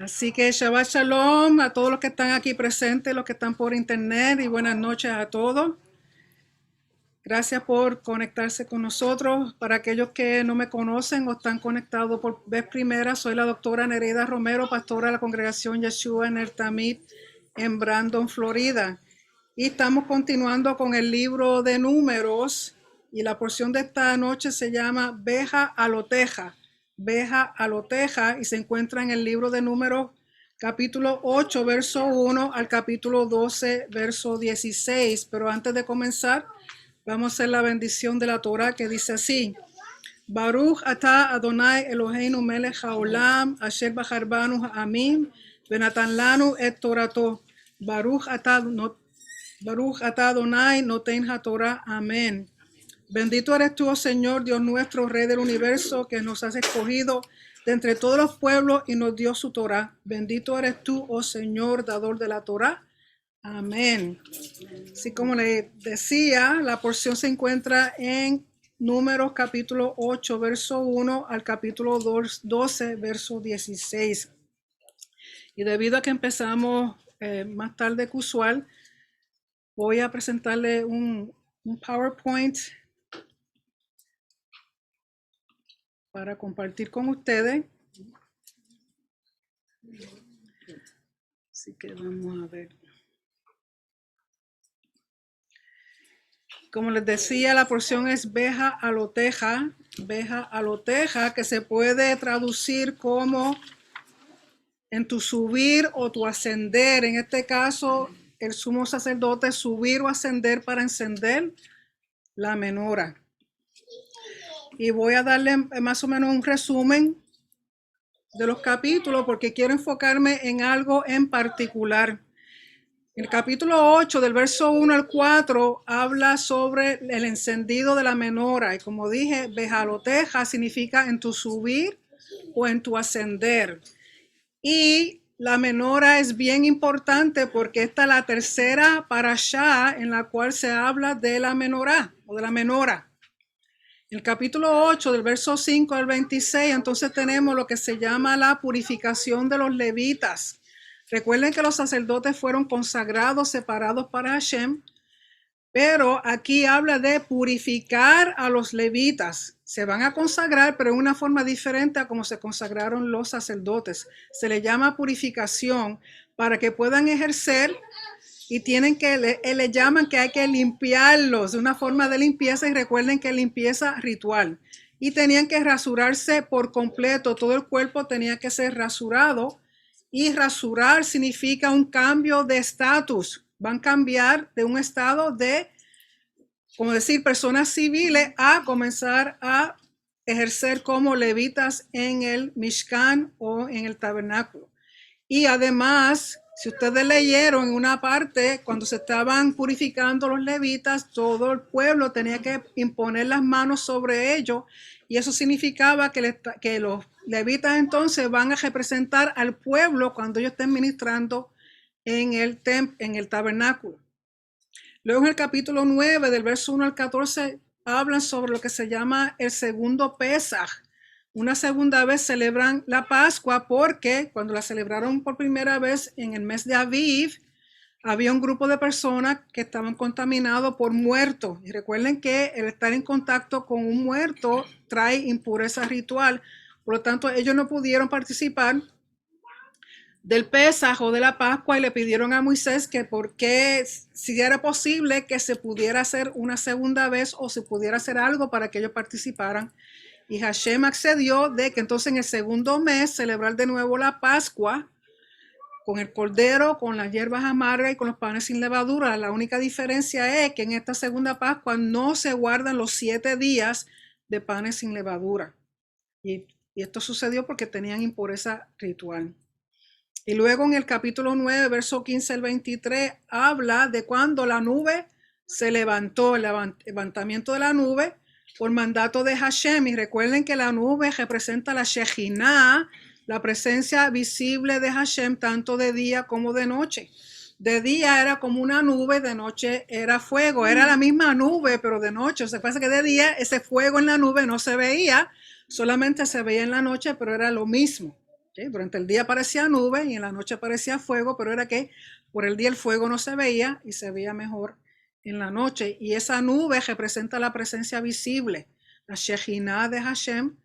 Así que Shabbat Shalom a todos los que están aquí presentes, los que están por internet y buenas noches a todos. Gracias por conectarse con nosotros. Para aquellos que no me conocen o están conectados por vez primera, soy la doctora Nereida Romero, pastora de la congregación Yeshua en el Tamid en Brandon, Florida. Y estamos continuando con el libro de Números y la porción de esta noche se llama Veja a Loteja. Veja a Loteja y se encuentra en el libro de Números capítulo 8, verso 1 al capítulo 12, verso 16. Pero antes de comenzar, vamos a hacer la bendición de la Torah que dice así. Baruch atah Adonai Eloheinu melech haolam asher bachar banu ha'amim venatan lanu et torato. Baruch atah Adonai noten haTorah. Amén. Bendito eres tú, oh Señor, Dios nuestro, Rey del universo, que nos has escogido de entre todos los pueblos y nos dio su Torah. Bendito eres tú, oh Señor, dador de la Torah. Amén. Así como le decía, la porción se encuentra en Números capítulo 8, verso 1 al capítulo 12, verso 16. Y debido a que empezamos más tarde que usual, voy a presentarle un PowerPoint para compartir con ustedes. Así que vamos a ver. Como les decía, la porción es Veja a Loteja, que se puede traducir como en tu subir o tu ascender. En este caso, el sumo sacerdote subir o ascender para encender la menora. Y voy a darle más o menos un resumen de los capítulos porque quiero enfocarme en algo en particular. El capítulo 8 del verso 1 al 4 habla sobre el encendido de la menora y como dije, Bejaloteja significa en tu subir o en tu ascender. Y la menora es bien importante porque esta es la tercera parashá en la cual se habla de la menorá o de la menora. En el capítulo 8 del verso 5 al 26 entonces tenemos lo que se llama la purificación de los levitas. Recuerden que los sacerdotes fueron consagrados, separados para Hashem, pero aquí habla de purificar a los levitas. Se van a consagrar, pero de una forma diferente a como se consagraron los sacerdotes. Se le llama purificación para que puedan ejercer y tienen que, le llaman que hay que limpiarlos de una forma de limpieza y recuerden que limpieza ritual. Y tenían que rasurarse por completo, todo el cuerpo tenía que ser rasurado. Y rasurar significa un cambio de estatus. Van a cambiar de un estado de, como decir, personas civiles a comenzar a ejercer como levitas en el Mishkan o en el tabernáculo. Y además, si ustedes leyeron en una parte, cuando se estaban purificando los levitas, todo el pueblo tenía que imponer las manos sobre ellos. Y eso significaba que los levitas entonces van a representar al pueblo cuando ellos estén ministrando en el tabernáculo. Luego en el capítulo 9, del verso 1 al 14, hablan sobre lo que se llama el segundo Pesaj. Una segunda vez celebran la Pascua porque cuando la celebraron por primera vez en el mes de Aviv, había un grupo de personas que estaban contaminados por muertos. Y recuerden que el estar en contacto con un muerto trae impureza ritual. Por lo tanto, ellos no pudieron participar del Pesaj o de la Pascua y le pidieron a Moisés que porque si era posible que se pudiera hacer una segunda vez o se pudiera hacer algo para que ellos participaran. Y Hashem accedió de que entonces en el segundo mes celebrar de nuevo la Pascua con el cordero, con las hierbas amargas y con los panes sin levadura. La única diferencia es que en esta segunda Pascua no se guardan los 7 días de panes sin levadura. Y esto sucedió porque tenían impureza ritual. Y luego en el capítulo 9, verso 15 al 23, habla de cuando la nube se levantó, el levantamiento de la nube por mandato de Hashem. Y recuerden que la nube representa la Shejinah, la presencia visible de Hashem tanto de día como de noche. De día era como una nube, de noche era fuego. Era la misma nube, pero de noche. O sea, pasa que de día ese fuego en la nube no se veía, solamente se veía en la noche, pero era lo mismo. ¿Sí? Durante el día parecía nube y en la noche parecía fuego, pero era que por el día el fuego no se veía y se veía mejor en la noche. Y esa nube representa la presencia visible, la Shejinah de Hashem.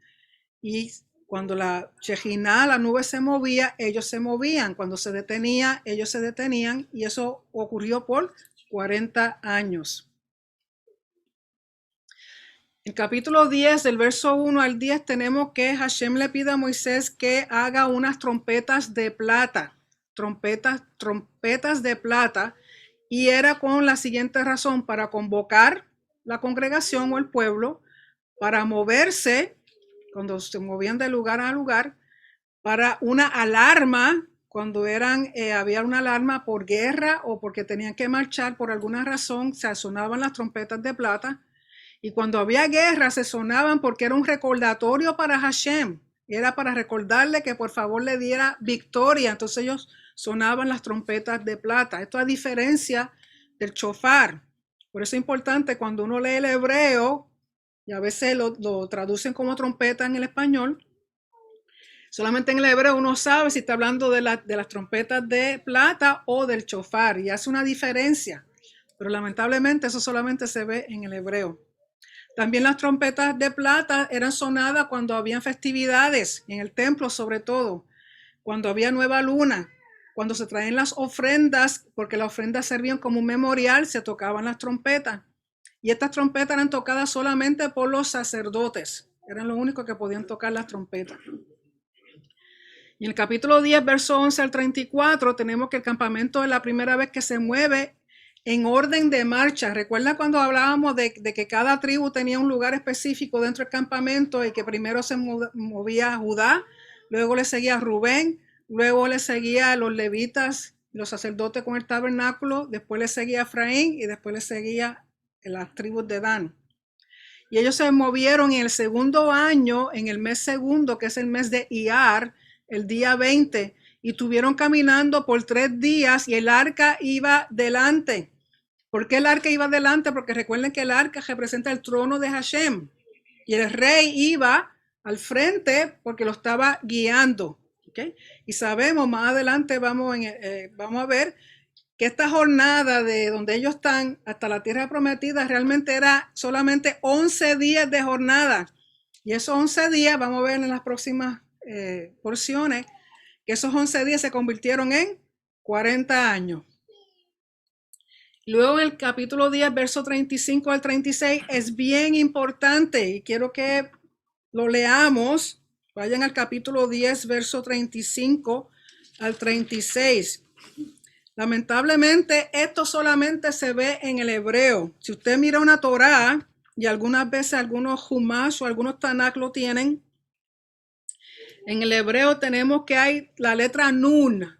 Y cuando la Shejinah, la nube se movía, ellos se movían. Cuando se detenía, ellos se detenían. Y eso ocurrió por 40 años. En capítulo 10, del verso 1 al 10, tenemos que Hashem le pide a Moisés que haga unas trompetas de plata. Trompetas de plata. Y era con la siguiente razón: para convocar la congregación o el pueblo, para moverse, cuando se movían de lugar a lugar, para una alarma, cuando había una alarma por guerra o porque tenían que marchar por alguna razón, se sonaban las trompetas de plata. Y cuando había guerra se sonaban porque era un recordatorio para Hashem, era para recordarle que por favor le diera victoria. Entonces ellos sonaban las trompetas de plata. Esto a diferencia del shofar. Por eso es importante cuando uno lee el hebreo, y a veces lo traducen como trompeta en el español, solamente en el hebreo uno sabe si está hablando de las trompetas de plata o del shofar, y hace una diferencia. Pero lamentablemente eso solamente se ve en el hebreo. También las trompetas de plata eran sonadas cuando habían festividades, en el templo sobre todo, cuando había nueva luna, cuando se traen las ofrendas, porque las ofrendas servían como un memorial, se tocaban las trompetas. Y estas trompetas eran tocadas solamente por los sacerdotes, eran los únicos que podían tocar las trompetas. Y en el capítulo 10, verso 11 al 34, tenemos que el campamento es la primera vez que se mueve en orden de marcha. Recuerda cuando hablábamos de que cada tribu tenía un lugar específico dentro del campamento y que primero se movía Judá, luego le seguía Rubén, luego le seguía los levitas, los sacerdotes con el tabernáculo, después le seguía Efraín y después le seguía las tribus de Dan. Y ellos se movieron en el segundo año, en el mes segundo, que es el mes de Iyar, el día 20, y estuvieron caminando por 3 días y el arca iba delante. ¿Por qué el arca iba delante? Porque recuerden que el arca representa el trono de Hashem y el rey iba al frente porque lo estaba guiando. ¿Okay? Y sabemos, más adelante vamos a ver que esta jornada de donde ellos están hasta la tierra prometida realmente era solamente 11 días de jornada. Y esos 11 días, vamos a ver en las próximas porciones, que esos 11 días se convirtieron en 40 años. Luego en el capítulo 10, verso 35 al 36, es bien importante y quiero que lo leamos. Vayan al capítulo 10, verso 35 al 36. Lamentablemente, esto solamente se ve en el hebreo. Si usted mira una Torá, y algunas veces algunos Humash o algunos Tanakh lo tienen, en el hebreo tenemos que hay la letra Nun.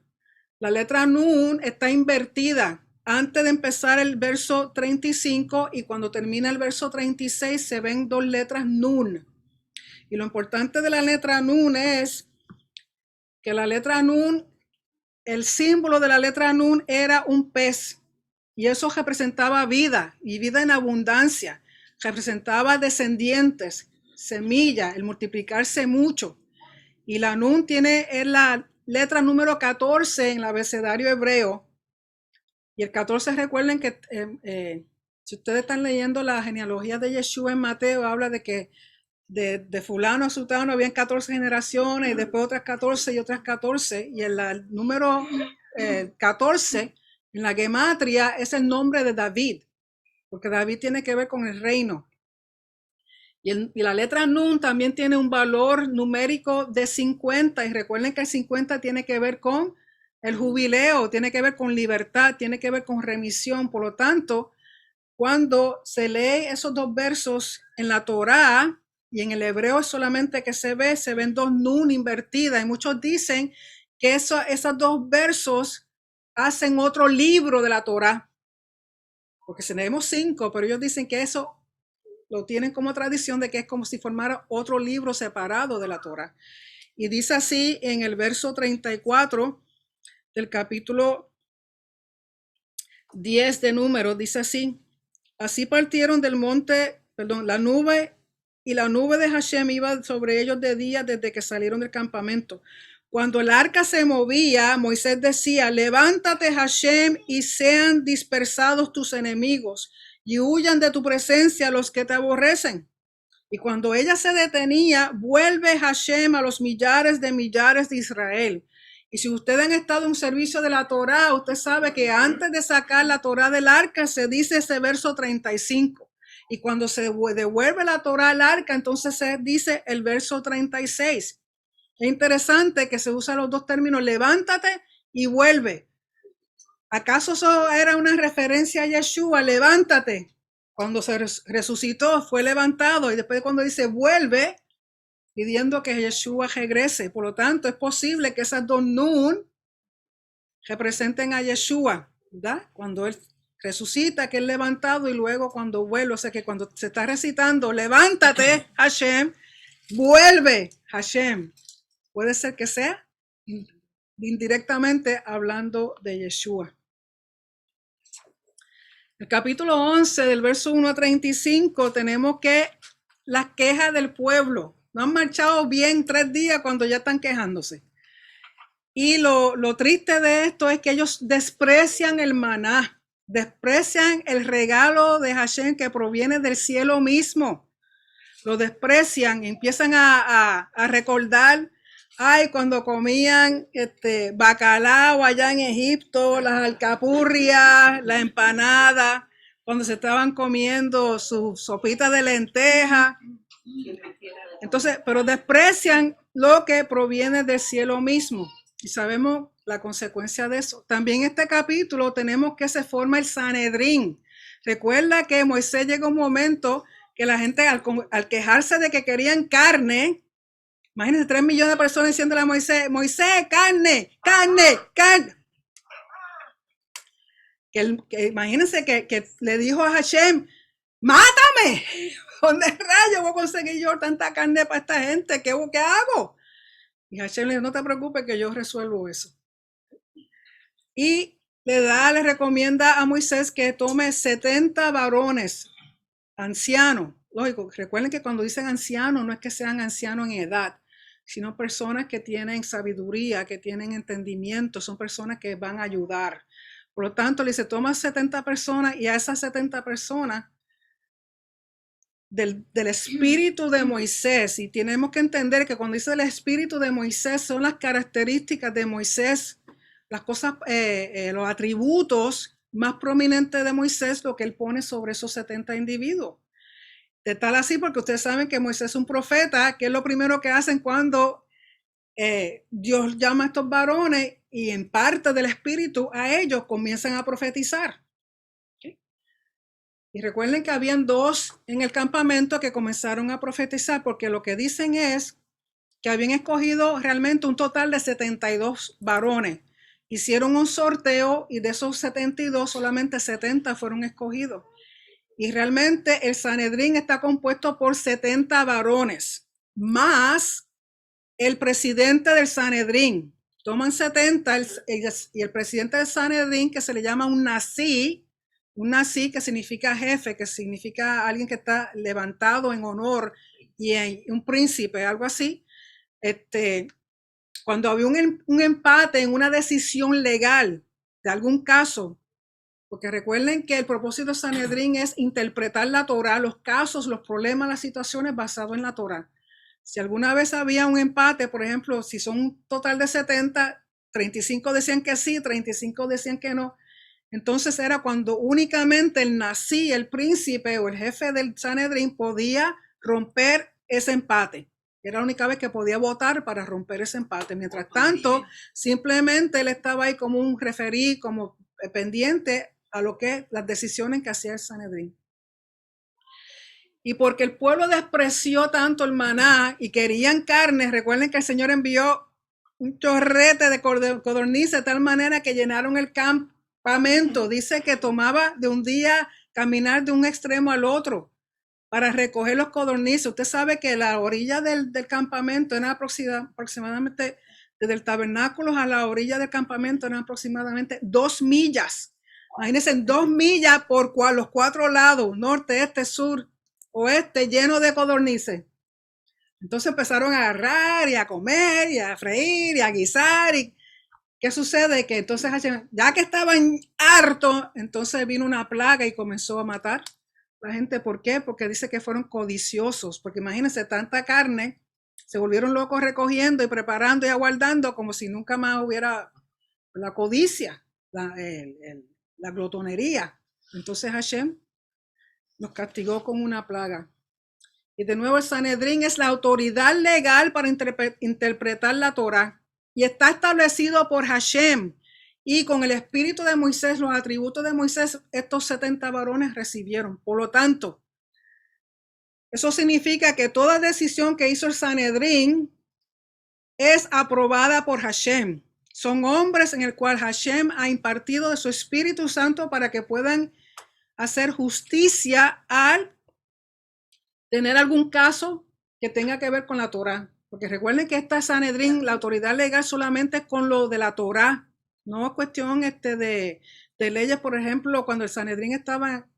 La letra Nun está invertida antes de empezar el verso 35 y cuando termina el verso 36 se ven 2 letras Nun. Y lo importante de la letra Nun es que la letra Nun, el símbolo de la letra Nun era un pez y eso representaba vida y vida en abundancia. Representaba descendientes, semilla, el multiplicarse mucho. Y la Nun es la letra número 14 en el abecedario hebreo. Y el 14, recuerden que si ustedes están leyendo la genealogía de Yeshua en Mateo, habla de que de fulano a sultano habían 14 generaciones y después otras 14 y otras 14. Y el número 14 en la gematria es el nombre de David, porque David tiene que ver con el reino. Y la letra Nun también tiene un valor numérico de 50. Y recuerden que el 50 tiene que ver con el jubileo, tiene que ver con libertad, tiene que ver con remisión. Por lo tanto, cuando se lee esos 2 versos en la Torá y en el hebreo solamente que se ven 2 Nun invertidas. Y muchos dicen que esos 2 versos hacen otro libro de la Torá. Porque tenemos 5, pero ellos dicen que eso lo tienen como tradición de que es como si formara otro libro separado de la Torá. Y dice así en el verso 34 del capítulo 10 de Números, dice así: así partieron del monte, la nube, y la nube de Hashem iba sobre ellos de día desde que salieron del campamento. Cuando el arca se movía, Moisés decía, levántate, Hashem, y sean dispersados tus enemigos, y huyan de tu presencia los que te aborrecen. Y cuando ella se detenía, vuelve Hashem a los millares de Israel. Y si ustedes han estado en un servicio de la Torá, usted sabe que antes de sacar la Torá del arca se dice ese verso 35. Y cuando se devuelve la Torá al arca, entonces se dice el verso 36. Es interesante que se usan los dos términos, levántate y vuelve. ¿Acaso eso era una referencia a Yeshua? Levántate. Cuando se resucitó, fue levantado, y después cuando dice vuelve, pidiendo que Yeshua regrese. Por lo tanto, es posible que esas dos nun representen a Yeshua, ¿verdad? Cuando él resucita, que es levantado, y luego cuando vuelve, o sea que cuando se está recitando, levántate, Hashem, vuelve, Hashem. Puede ser que sea indirectamente hablando de Yeshua. El capítulo 11, del verso 1 a 35, tenemos que las quejas del pueblo. No han marchado bien 3 días cuando ya están quejándose. Y lo triste de esto es que ellos desprecian el maná, desprecian el regalo de Hashem que proviene del cielo mismo. Lo desprecian, empiezan a recordar, ay, cuando comían bacalao allá en Egipto, las alcapurrias, la empanada, cuando se estaban comiendo su sopita de lenteja. Entonces, pero desprecian lo que proviene del cielo mismo. Y sabemos la consecuencia de eso. También en este capítulo tenemos que se forma el Sanedrín. Recuerda que Moisés llegó un momento que la gente al quejarse de que querían carne, imagínense 3 millones de personas diciéndole a Moisés, Moisés, carne, carne, carne. Que imagínense que le dijo a Hashem, mátame. ¿Dónde rayos voy a conseguir yo tanta carne para esta gente? ¿Qué hago? Y Hashem le dijo, no te preocupes que yo resuelvo eso. Y le recomienda a Moisés que tome 70 varones, ancianos. Lógico, recuerden que cuando dicen ancianos no es que sean ancianos en edad, sino personas que tienen sabiduría, que tienen entendimiento, son personas que van a ayudar. Por lo tanto, le dice, toma 70 personas y a esas 70 personas del espíritu de Moisés. Y tenemos que entender que cuando dice el espíritu de Moisés son las características de Moisés, las cosas, los atributos más prominentes de Moisés, lo que él pone sobre esos 70 individuos. De tal así, porque ustedes saben que Moisés es un profeta, que es lo primero que hacen cuando Dios llama a estos varones y en parte del espíritu a ellos comienzan a profetizar. ¿Okay? Y recuerden que habían 2 en el campamento que comenzaron a profetizar, porque lo que dicen es que habían escogido realmente un total de 72 varones. Hicieron un sorteo y de esos 72 solamente 70 fueron escogidos. Y realmente el Sanedrín está compuesto por 70 varones, más el presidente del Sanedrín. Toman 70 y el presidente del Sanedrín, que se le llama un nasí que significa jefe, que significa alguien que está levantado en honor, y un príncipe, algo así. Cuando había un empate en una decisión legal de algún caso, porque recuerden que el propósito de Sanedrín es interpretar la Torá, los casos, los problemas, las situaciones basados en la Torá. Si alguna vez había un empate, por ejemplo, si son un total de 70, 35 decían que sí, 35 decían que no. Entonces era cuando únicamente el nasí, el príncipe o el jefe del Sanedrín podía romper ese empate. Era la única vez que podía votar para romper ese empate. Mientras tanto, simplemente él estaba ahí como un referí, como pendiente a lo que las decisiones que hacía el Sanedrín. Y porque el pueblo despreció tanto el maná y querían carne, recuerden que el Señor envió un chorrete de codornices de tal manera que llenaron el campamento. Dice que tomaba de un día caminar de un extremo al otro para recoger los codornices. Usted sabe que la orilla del campamento era aproximadamente, desde el tabernáculo a la orilla del campamento eran aproximadamente 2 millas. Imagínense, 2 millas por los 4 lados, norte, este, sur, oeste, lleno de codornices. Entonces empezaron a agarrar y a comer y a freír y a guisar. ¿Y qué sucede? Que entonces ya que estaban hartos, entonces vino una plaga y comenzó a matar la gente. ¿Por qué? Porque dice que fueron codiciosos. Porque imagínense, tanta carne, se volvieron locos recogiendo y preparando y aguardando como si nunca más hubiera la codicia, la glotonería. Entonces Hashem nos castigó con una plaga. Y de nuevo el Sanedrín es la autoridad legal para interpretar la Torah y está establecido por Hashem. Y con el espíritu de Moisés, los atributos de Moisés, estos 70 varones recibieron. Por lo tanto, eso significa que toda decisión que hizo el Sanedrín es aprobada por Hashem. Son hombres en el cual Hashem ha impartido de su Espíritu Santo para que puedan hacer justicia al tener algún caso que tenga que ver con la Torah. Porque recuerden que esta Sanedrín, la autoridad legal solamente es con lo de la Torah. No es cuestión de leyes, por ejemplo, cuando el Sanedrín estaba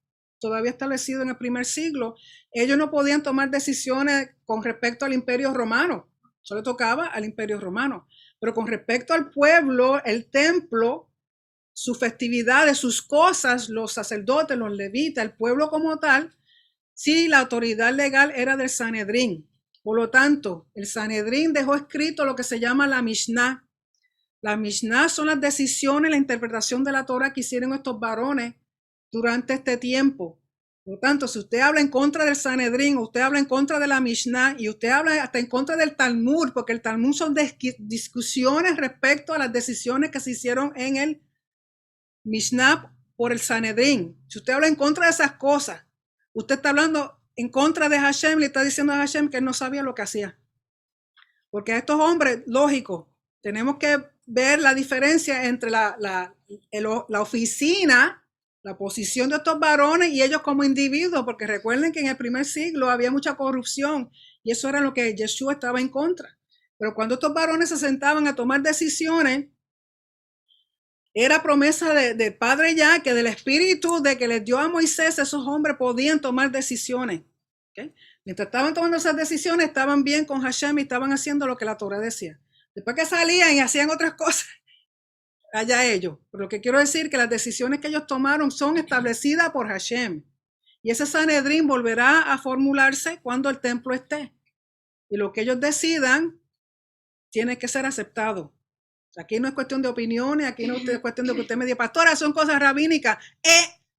todavía establecido en el primer siglo, ellos no podían tomar decisiones con respecto al Imperio Romano. Solo tocaba al Imperio Romano. Pero con respecto al pueblo, el templo, sus festividades, sus cosas, los sacerdotes, los levitas, el pueblo como tal, sí, la autoridad legal era del Sanedrín. Por lo tanto, el Sanedrín dejó escrito lo que se llama la Mishnah. La Mishnah son las decisiones, la interpretación de la Torah que hicieron estos varones durante este tiempo. Por lo tanto, si usted habla en contra del Sanedrín, usted habla en contra de la Mishnah y usted habla hasta en contra del Talmud, porque el Talmud son discusiones respecto a las decisiones que se hicieron en el Mishnah por el Sanedrín. Si usted habla en contra de esas cosas, usted está hablando en contra de Hashem, le está diciendo a Hashem que él no sabía lo que hacía. Porque a estos hombres, lógico, tenemos que ver la diferencia entre la oficina, la posición de estos varones y ellos como individuos, porque recuerden que en el primer siglo había mucha corrupción y eso era lo que Yeshua estaba en contra. Pero cuando estos varones se sentaban a tomar decisiones, era promesa de Padre ya, que del Espíritu de que les dio a Moisés, esos hombres podían tomar decisiones. ¿Okay? Mientras estaban tomando esas decisiones, estaban bien con Hashem y estaban haciendo lo que la Torah decía. Después que salían y hacían otras cosas, allá ellos. Pero lo que quiero decir es que las decisiones que ellos tomaron son establecidas por Hashem. Y ese Sanedrín volverá a formularse cuando el templo esté. Y lo que ellos decidan tiene que ser aceptado. Aquí no es cuestión de opiniones, aquí no es cuestión de que usted me diga, pastora, son cosas rabínicas.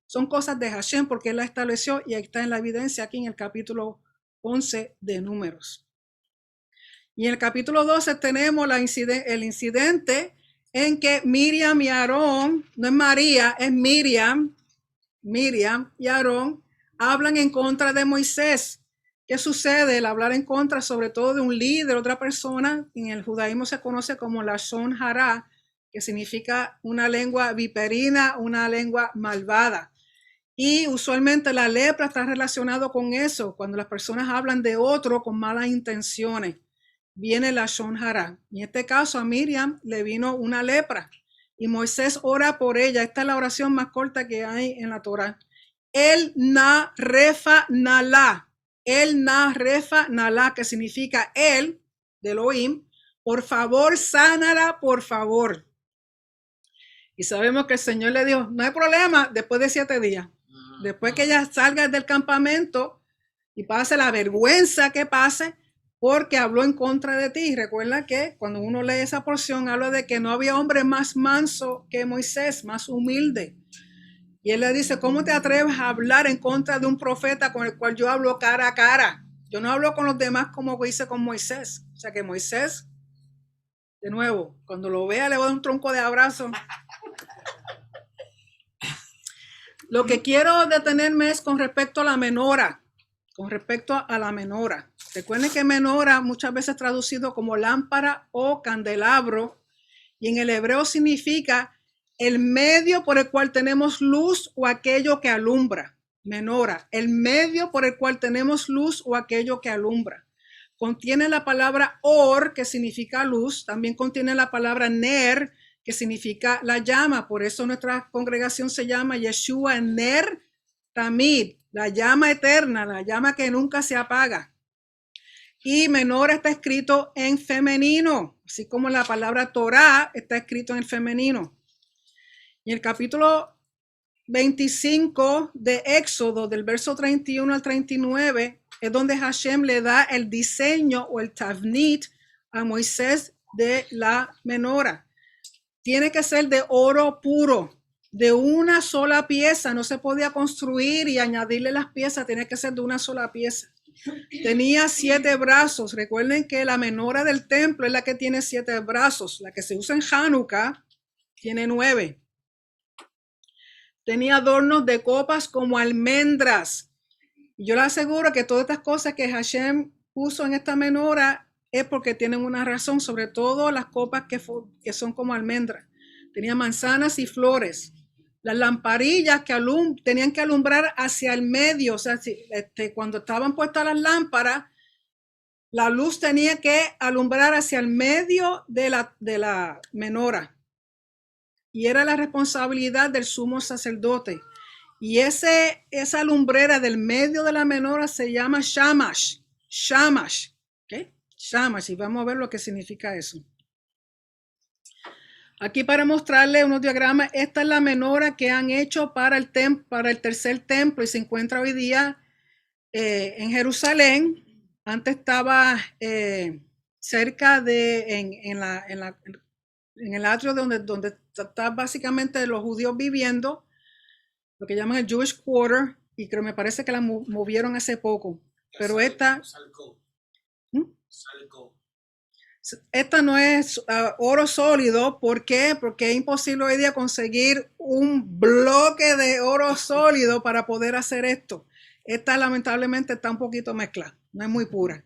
Son cosas de Hashem porque él la estableció y ahí está en la evidencia aquí en el capítulo 11 de Números. Y en el capítulo 12 tenemos el incidente en que Miriam y Aarón, no es María, es Miriam y Aarón hablan en contra de Moisés. ¿Qué sucede? El hablar en contra, sobre todo de un líder, otra persona, en el judaísmo se conoce como Lashon Hara, que significa una lengua viperina, una lengua malvada. Y usualmente la lepra está relacionado con eso, cuando las personas hablan de otro con malas intenciones. Viene Lashon Hara. En este caso a Miriam le vino una lepra y Moisés ora por ella. Esta es la oración más corta que hay en la Torah. El na refa nala. El na refa nala, que significa el de Elohim. Por favor, sánala, por favor. Y sabemos que el Señor le dijo, no hay problema, después de 7 días. Después que ella salga del campamento y pase la vergüenza que pase, porque habló en contra de ti. Recuerda que cuando uno lee esa porción, habla de que no había hombre más manso que Moisés, más humilde. Y él le dice, ¿cómo te atreves a hablar en contra de un profeta con el cual yo hablo cara a cara? Yo no hablo con los demás como hice con Moisés. O sea que Moisés, de nuevo, cuando lo vea le voy a dar un tronco de abrazo. Lo que quiero detenerme es con respecto a la menora. Con respecto a la menora. Recuerden que menora muchas veces traducido como lámpara o candelabro. Y en el hebreo significa el medio por el cual tenemos luz o aquello que alumbra. Menora, el medio por el cual tenemos luz o aquello que alumbra. Contiene la palabra or, que significa luz. También contiene la palabra ner, que significa la llama. Por eso nuestra congregación se llama Yeshua Ner Tamid, la llama eterna, la llama que nunca se apaga. Y menora está escrito en femenino, así como la palabra Torah está escrito en el femenino. Y el capítulo 25 de Éxodo, del verso 31 al 39, es donde Hashem le da el diseño o el tavnit a Moisés de la menora. Tiene que ser de oro puro, de una sola pieza. No se podía construir y añadirle las piezas, tenía que ser de una sola pieza. Tenía 7 brazos. Recuerden que la menora del templo es la que tiene 7 brazos. La que se usa en Hanukkah tiene 9. Tenía adornos de copas como almendras. Y yo le aseguro que todas estas cosas que Hashem puso en esta menora es porque tienen una razón, sobre todo las copas que son como almendras. Tenía manzanas y flores. Las lamparillas que tenían que alumbrar hacia el medio, o sea, cuando estaban puestas las lámparas, la luz tenía que alumbrar hacia el medio de la menora. Y era la responsabilidad del sumo sacerdote. Y esa lumbrera del medio de la menora se llama shamash. Shamash. ¿Okay? Shamash. Y vamos a ver lo que significa eso. Aquí para mostrarle unos diagramas, esta es la menora que han hecho para el tercer templo y se encuentra hoy día en Jerusalén. Antes estaba cerca en el atrio donde está básicamente los judíos viviendo, lo que llaman el Jewish Quarter, y creo me parece que la movieron hace poco. Pero esta no es oro sólido. ¿Por qué? Porque es imposible hoy día conseguir un bloque de oro sólido para poder hacer esto. Esta lamentablemente está un poquito mezclada, no es muy pura.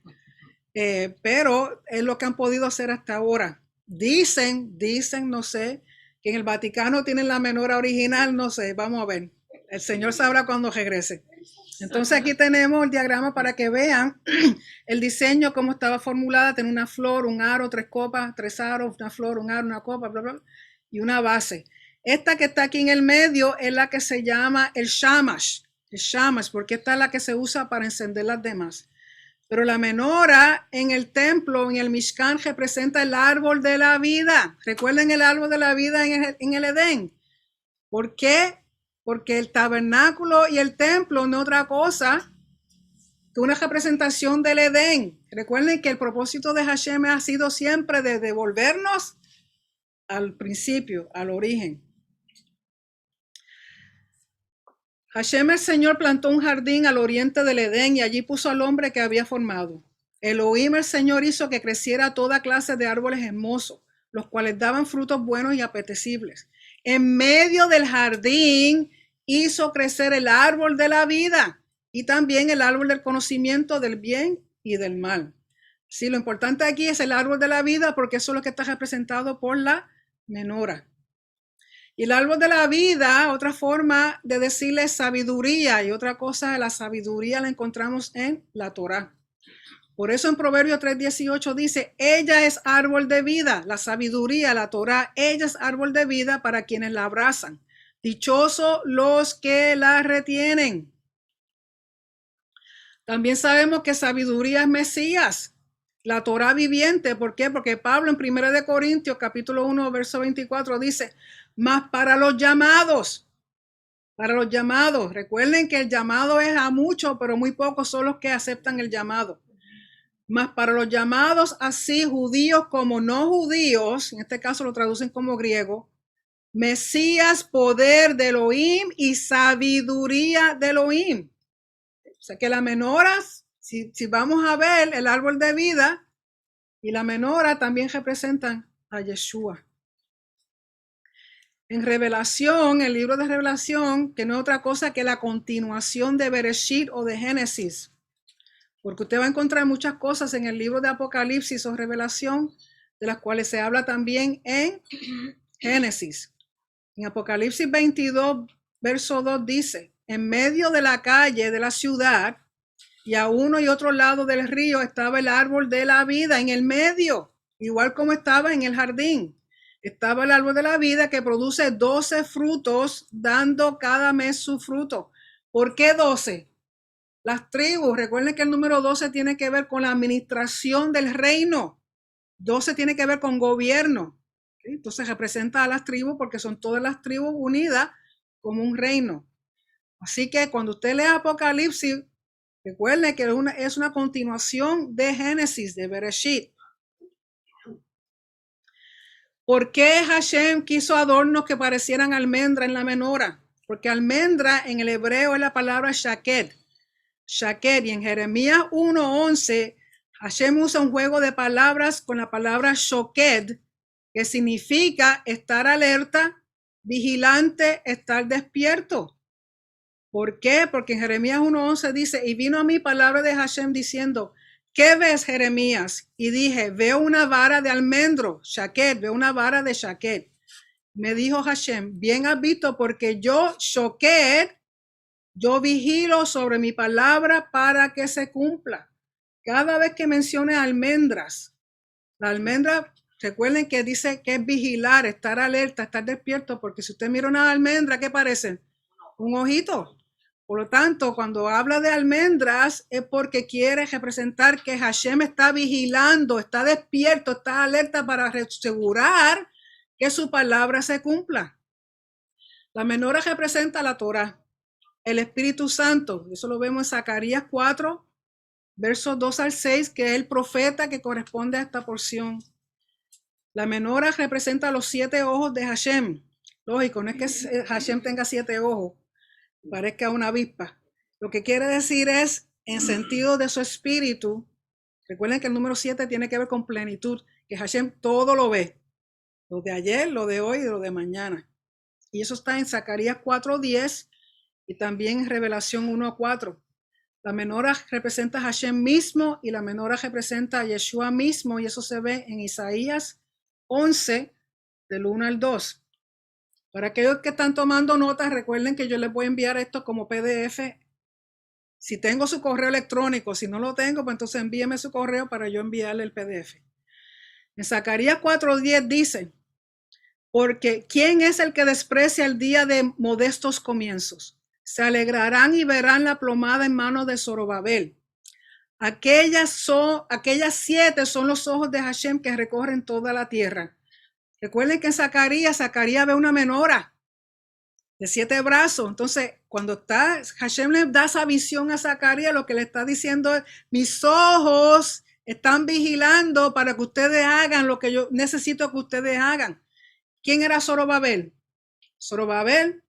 Pero es lo que han podido hacer hasta ahora. Dicen, no sé, que en el Vaticano tienen la menora original, no sé, vamos a ver. El Señor sabrá cuando regrese. Entonces aquí tenemos el diagrama para que vean el diseño, cómo estaba formulada. Tiene una flor, un aro, 3 copas, 3 aros, una flor, un aro, una copa, bla, bla, y una base. Esta que está aquí en el medio es la que se llama el shamash, porque esta es la que se usa para encender las demás. Pero la menora en el templo, en el Mishkan, representa el árbol de la vida. Recuerden el árbol de la vida en el Edén. ¿Por qué? Porque el tabernáculo y el templo no es otra cosa que una representación del Edén. Recuerden que el propósito de Hashem ha sido siempre de devolvernos al principio, al origen. Hashem el Señor plantó un jardín al oriente del Edén y allí puso al hombre que había formado. Elohim el Señor hizo que creciera toda clase de árboles hermosos, los cuales daban frutos buenos y apetecibles. En medio del jardín hizo crecer el árbol de la vida y también el árbol del conocimiento del bien y del mal. Sí, lo importante aquí es el árbol de la vida porque eso es lo que está representado por la menora. Y el árbol de la vida, otra forma de decirle sabiduría, y otra cosa de la sabiduría la encontramos en la Torá. Por eso en Proverbios 3:18 dice, ella es árbol de vida, la sabiduría, la Torá, ella es árbol de vida para quienes la abrazan. Dichosos los que la retienen. También sabemos que sabiduría es Mesías, la Torá viviente. ¿Por qué? Porque Pablo en 1 Corintios capítulo 1 verso 24 dice, mas para los llamados, recuerden que el llamado es a muchos, pero muy pocos son los que aceptan el llamado. Mas para los llamados, así judíos como no judíos, en este caso lo traducen como griego, Mesías, poder de Elohim y sabiduría de Elohim. O sea que la menora, si vamos a ver el árbol de vida y la menora también representan a Yeshua. En Revelación, el libro de Revelación, que no es otra cosa que la continuación de Bereshit o de Génesis, porque usted va a encontrar muchas cosas en el libro de Apocalipsis o Revelación, de las cuales se habla también en Génesis. En Apocalipsis 22, verso 2 dice, en medio de la calle de la ciudad y a uno y otro lado del río estaba el árbol de la vida en el medio, igual como estaba en el jardín. Estaba el árbol de la vida que produce 12 frutos, dando cada mes su fruto. ¿Por qué 12? Las tribus, recuerden que el número 12 tiene que ver con la administración del reino. 12 tiene que ver con gobierno. ¿Okay? Entonces representa a las tribus porque son todas las tribus unidas como un reino. Así que cuando usted lee Apocalipsis, recuerden que es una continuación de Génesis, de Bereshit. ¿Por qué Hashem quiso adornos que parecieran almendra en la menora? Porque almendra en el hebreo es la palabra shaked. Shaked, y en Jeremías 1:11, Hashem usa un juego de palabras con la palabra shoked, que significa estar alerta, vigilante, estar despierto. ¿Por qué? Porque en Jeremías 1:11 dice, y vino a mí palabra de Hashem diciendo, ¿qué ves, Jeremías? Y dije, veo una vara de almendro, shaked, veo una vara de shaked. Me dijo Hashem, bien has visto, porque yo, shoked, yo vigilo sobre mi palabra para que se cumpla. Cada vez que mencione almendras, la almendra, recuerden que dice que es vigilar, estar alerta, estar despierto, porque si usted mira una almendra, ¿qué parece? Un ojito. Por lo tanto, cuando habla de almendras es porque quiere representar que Hashem está vigilando, está despierto, está alerta para asegurar que su palabra se cumpla. La menora representa la Torah, el Espíritu Santo. Eso lo vemos en Zacarías 4, versos 2 al 6, que es el profeta que corresponde a esta porción. La menora representa los 7 ojos de Hashem. Lógico, no es que Hashem tenga 7 ojos, parezca una avispa. Lo que quiere decir es, en sentido de su espíritu, recuerden que el número 7 tiene que ver con plenitud, que Hashem todo lo ve. Lo de ayer, lo de hoy y lo de mañana. Y eso está en Zacarías 4:10 y también en Revelación 1:4. La menora representa a Hashem mismo y la menora representa a Yeshua mismo, y eso se ve en Isaías 11, del 1 al 2. Para aquellos que están tomando notas, recuerden que yo les voy a enviar esto como PDF. Si tengo su correo electrónico, si no lo tengo, pues entonces envíeme su correo para yo enviarle el PDF. En Zacarías 4:10 dice, porque ¿quién es el que desprecia el día de modestos comienzos? Se alegrarán y verán la plomada en manos de Zorobabel. Aquellas 7 son los ojos de Hashem que recorren toda la tierra. Recuerden que en Zacarías ve una menora de 7 brazos. Entonces, cuando Hashem le da esa visión a Zacarías, lo que le está diciendo es, mis ojos están vigilando para que ustedes hagan lo que yo necesito que ustedes hagan. ¿Quién era Zorobabel? Zorobabel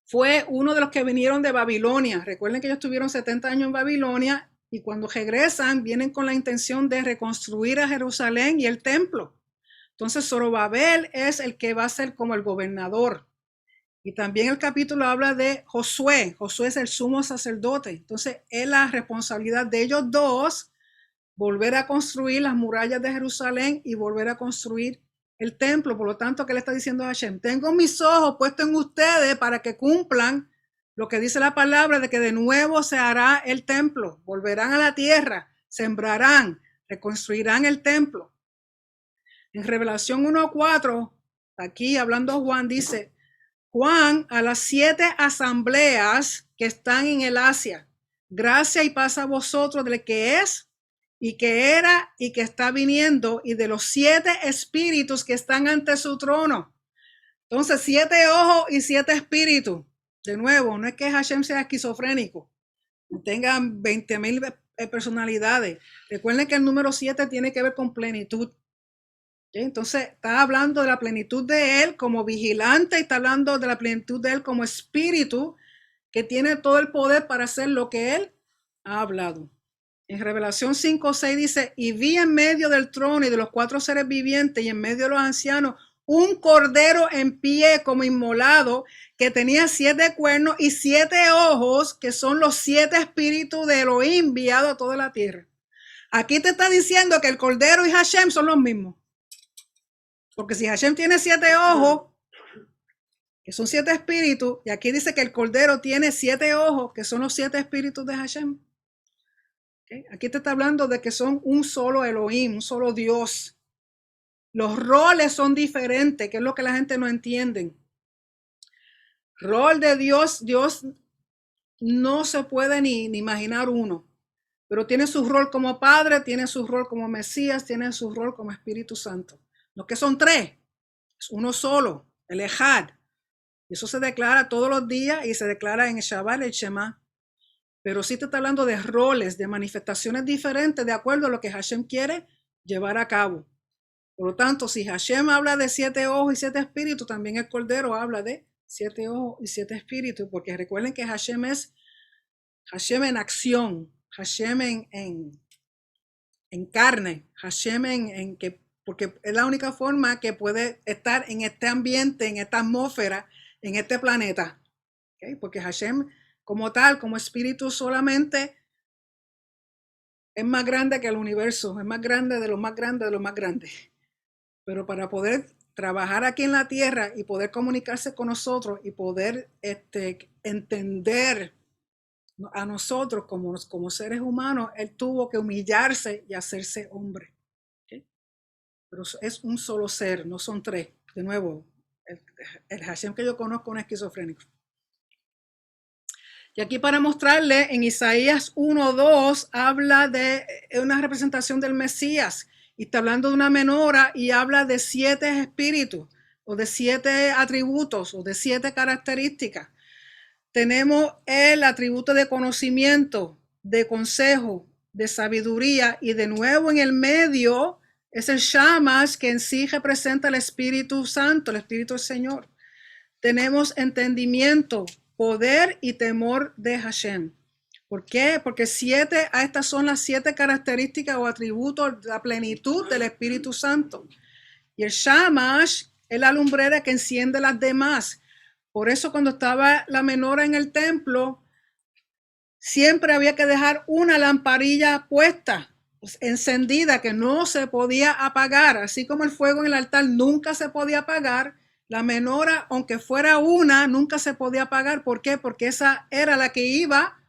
fue uno de los que vinieron de Babilonia. Recuerden que ellos estuvieron 70 años en Babilonia y cuando regresan vienen con la intención de reconstruir a Jerusalén y el templo. Entonces Zorobabel es el que va a ser como el gobernador. Y también el capítulo habla de Josué. Josué es el sumo sacerdote. Entonces es la responsabilidad de ellos dos volver a construir las murallas de Jerusalén y volver a construir el templo. Por lo tanto, ¿qué le está diciendo a Hashem? Tengo mis ojos puestos en ustedes para que cumplan lo que dice la palabra de que de nuevo se hará el templo. Volverán a la tierra, sembrarán, reconstruirán el templo. En Revelación 1:4, aquí hablando Juan, dice, Juan, a las 7 asambleas que están en el Asia, gracia y paz a vosotros del que es, y que era y que está viniendo, y de los 7 espíritus que están ante su trono. Entonces, 7 ojos y 7 espíritus. De nuevo, no es que Hashem sea esquizofrénico, tengan 20,000 personalidades. Recuerden que el número 7 tiene que ver con plenitud. Entonces, está hablando de la plenitud de él como vigilante y está hablando de la plenitud de él como espíritu que tiene todo el poder para hacer lo que él ha hablado. En Revelación 5:6 dice, y vi en medio del trono y de los 4 seres vivientes y en medio de los ancianos un cordero en pie como inmolado que tenía 7 cuernos y 7 ojos, que son los 7 espíritus de Elohim enviados a toda la tierra. Aquí te está diciendo que el cordero y Hashem son los mismos. Porque si Hashem tiene 7 ojos, que son 7 espíritus, y aquí dice que el cordero tiene 7 ojos, que son los 7 espíritus de Hashem. ¿Okay? Aquí te está hablando de que son un solo Elohim, un solo Dios. Los roles son diferentes, que es lo que la gente no entiende. Rol de Dios, Dios no se puede ni imaginar uno. Pero tiene su rol como Padre, tiene su rol como Mesías, tiene su rol como Espíritu Santo. No que son tres, es uno solo, el Ejad. Y eso se declara todos los días y se declara en el Shabbat, el Shema. Pero sí te está hablando de roles, de manifestaciones diferentes de acuerdo a lo que Hashem quiere llevar a cabo. Por lo tanto, si Hashem habla de 7 ojos y 7 espíritus, también el Cordero habla de 7 ojos y 7 espíritus, porque recuerden que Hashem es Hashem en acción, Hashem en carne, Hashem en que, porque es la única forma que puede estar en este ambiente, en esta atmósfera, en este planeta. ¿Okay? Porque Hashem como tal, como espíritu solamente, es más grande que el universo, es más grande de lo más grande de lo más grande. Pero para poder trabajar aquí en la tierra y poder comunicarse con nosotros y poder entender a nosotros como seres humanos, él tuvo que humillarse y hacerse hombre. ¿Okay? Pero es un solo ser, no son tres. De nuevo, el Hashem que yo conozco no es esquizofrénico. Y aquí para mostrarle, en Isaías 1:2 habla de una representación del Mesías y está hablando de una menora y habla de 7 espíritus o de 7 atributos o de 7 características. Tenemos el atributo de conocimiento, de consejo, de sabiduría y de nuevo en el medio es el Shamash que en sí representa el Espíritu Santo, el Espíritu del Señor. Tenemos entendimiento, poder y temor de Hashem. ¿Por qué? Porque estas son las 7 características o atributos de la plenitud del Espíritu Santo. Y el Shamash es la lumbrera que enciende las demás. Por eso cuando estaba la menora en el templo, siempre había que dejar una lamparilla puesta, encendida, que no se podía apagar. Así como el fuego en el altar nunca se podía apagar, la menora, aunque fuera una, nunca se podía apagar. ¿Por qué? Porque esa era la que iba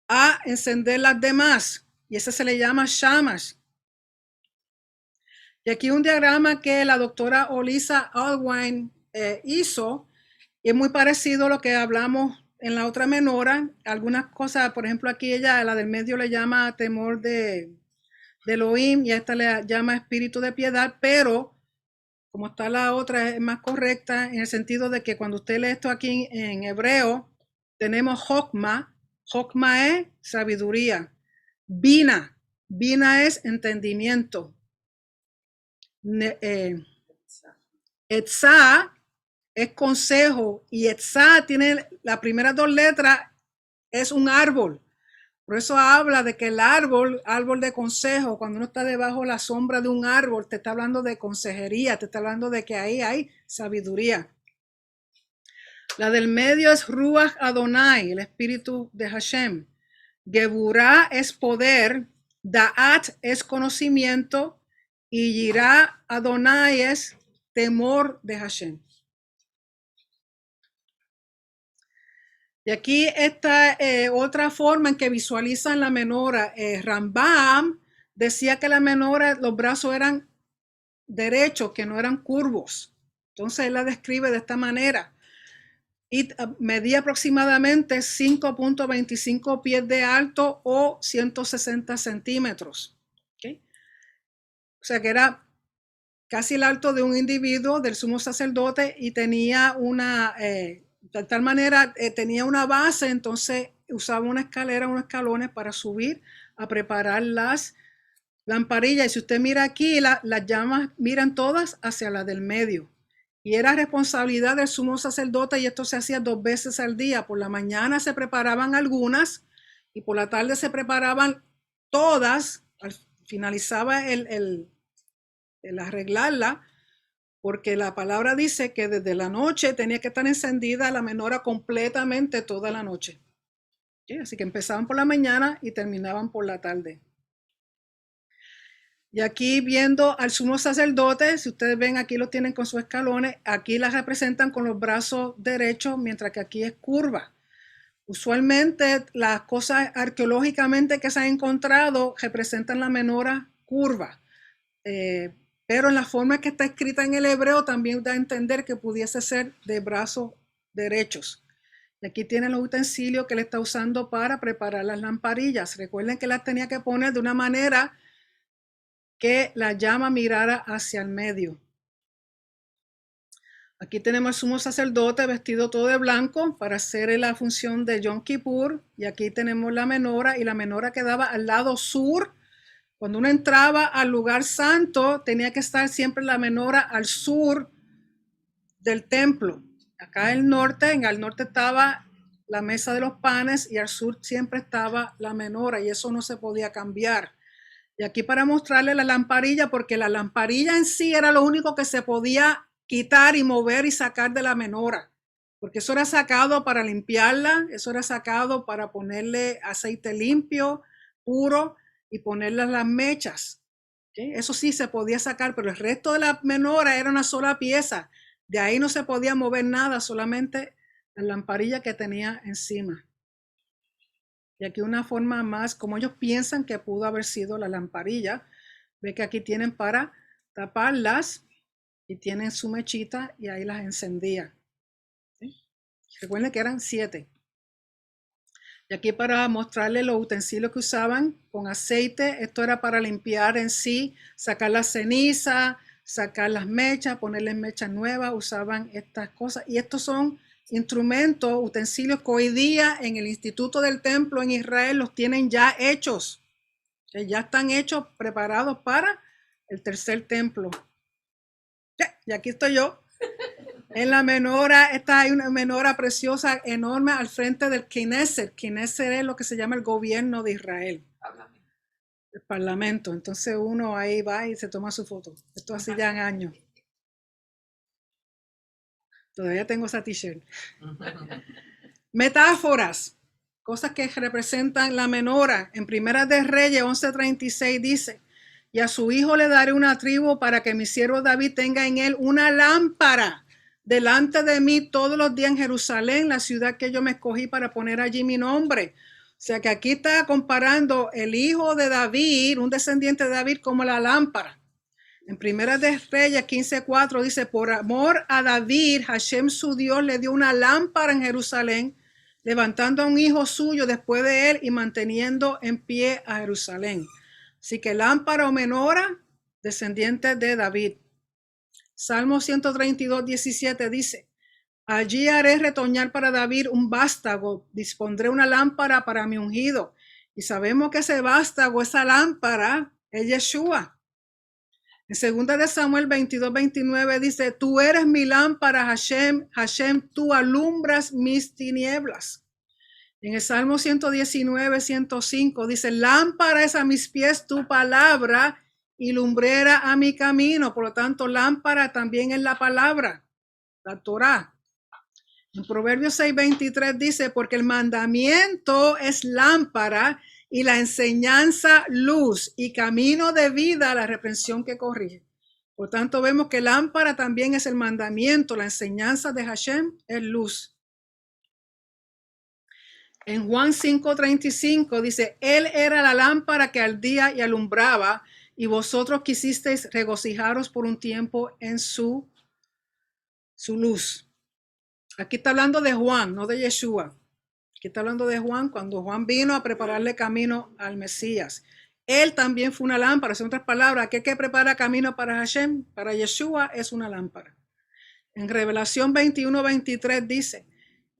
a encender las demás. Y ese se le llama Shamash. Y aquí un diagrama que la doctora Olisa Alwine hizo, y es muy parecido a lo que hablamos en la otra menora. Algunas cosas, por ejemplo, aquí ella, la del medio le llama temor de Elohim y a esta le llama espíritu de piedad, pero como está la otra es más correcta en el sentido de que cuando usted lee esto aquí en hebreo, tenemos Jokma. Jokma es sabiduría. Bina. Bina es entendimiento. Etzá es consejo y Etzá tiene las primeras 2 letras, es un árbol. Por eso habla de que el árbol de consejo, cuando uno está debajo de la sombra de un árbol, te está hablando de consejería, te está hablando de que ahí hay sabiduría. La del medio es Ruach Adonai, el espíritu de Hashem. Geburah es poder, Da'at es conocimiento y Yirah Adonai es temor de Hashem. Y aquí está otra forma en que visualizan la menora. Rambam decía que la menora, los brazos eran derechos, que no eran curvos. Entonces él la describe de esta manera. Y medía aproximadamente 5.25 pies de alto o 160 centímetros. ¿Okay? O sea que era casi el alto de un individuo, del sumo sacerdote, y tenía una... de tal manera tenía una base, entonces usaba una escalera, unos escalones para subir a preparar las lamparillas. Y si usted mira aquí, las llamas miran todas hacia la del medio. Y era responsabilidad del sumo sacerdote y esto se hacía 2 veces al día. Por la mañana se preparaban algunas y por la tarde se preparaban todas. Finalizaba el arreglarla, porque la palabra dice que desde la noche tenía que estar encendida la menora completamente toda la noche. ¿Sí? Así que empezaban por la mañana y terminaban por la tarde. Y aquí viendo al sumo sacerdote, si ustedes ven aquí lo tienen con sus escalones, aquí las representan con los brazos derechos, mientras que aquí es curva. Usualmente las cosas arqueológicamente que se han encontrado representan la menora curva. Pero en la forma que está escrita en el hebreo también da a entender que pudiese ser de brazos derechos. Y aquí tienen los utensilios que él está usando para preparar las lamparillas. Recuerden que las tenía que poner de una manera que la llama mirara hacia el medio. Aquí tenemos al sumo sacerdote vestido todo de blanco para hacer la función de Yom Kippur. Y aquí tenemos la menora, y la menora quedaba al lado sur. Cuando uno entraba al lugar santo, tenía que estar siempre la menora al sur del templo. Acá en el norte estaba la mesa de los panes y al sur siempre estaba la menora, y eso no se podía cambiar. Y aquí para mostrarle la lamparilla, porque la lamparilla en sí era lo único que se podía quitar y mover y sacar de la menora, porque eso era sacado para limpiarla, eso era sacado para ponerle aceite limpio, puro, y ponerle las mechas. ¿Okay? Eso sí se podía sacar, pero el resto de la menora era una sola pieza. De ahí no se podía mover nada, solamente la lamparilla que tenía encima. Y aquí una forma más, como ellos piensan que pudo haber sido la lamparilla. Ve que aquí tienen para taparlas y tienen su mechita y ahí las encendía. ¿Sí? Recuerden que eran 7. Y aquí para mostrarles los utensilios que usaban con aceite, esto era para limpiar en sí, sacar la ceniza, sacar las mechas, ponerles mechas nuevas, usaban estas cosas. Y estos son instrumentos, utensilios que hoy día en el Instituto del Templo en Israel los tienen ya hechos. Ya están hechos, preparados para el tercer templo. Y aquí estoy yo. En la menora, hay una menora preciosa, enorme, al frente del Knesset. Knesset es lo que se llama el gobierno de Israel. El parlamento. Entonces uno ahí va y se toma su foto. Esto hace ya años. Todavía tengo esa t-shirt. Metáforas. Cosas que representan la menora. En Primera de Reyes 11:36 dice: y a su hijo le daré una tribu para que mi siervo David tenga en él una lámpara delante de mí todos los días en Jerusalén, la ciudad que yo me escogí para poner allí mi nombre. O sea que aquí está comparando el hijo de David, un descendiente de David, como la lámpara. En Primera de Reyes 15:4 dice: por amor a David, Hashem su Dios le dio una lámpara en Jerusalén, levantando a un hijo suyo después de él y manteniendo en pie a Jerusalén. Así que lámpara o menora, descendiente de David. Salmo 132:17 dice: allí haré retoñar para David un vástago, dispondré una lámpara para mi ungido. Y sabemos que ese vástago, esa lámpara, es Yeshua. En 2 de Samuel 22:29 dice: tú eres mi lámpara, Hashem, Hashem, tú alumbras mis tinieblas. En el Salmo 119:105 dice: lámpara es a mis pies tu palabra y lumbrera a mi camino. Por lo tanto, lámpara también es la palabra, la Torá. En Proverbios 6:23 dice: porque el mandamiento es lámpara y la enseñanza luz y camino de vida, la reprensión que corrige. Por tanto, vemos que lámpara también es el mandamiento, la enseñanza de Hashem es luz. En Juan 5:35 dice: él era la lámpara que ardía y alumbraba, y vosotros quisisteis regocijaros por un tiempo en su luz. Aquí está hablando de Juan, no de Yeshua. Aquí está hablando de Juan, cuando Juan vino a prepararle camino al Mesías. Él también fue una lámpara. En otras palabras, aquel que prepara camino para Hashem, para Yeshua, es una lámpara. En Revelación 21:23 dice: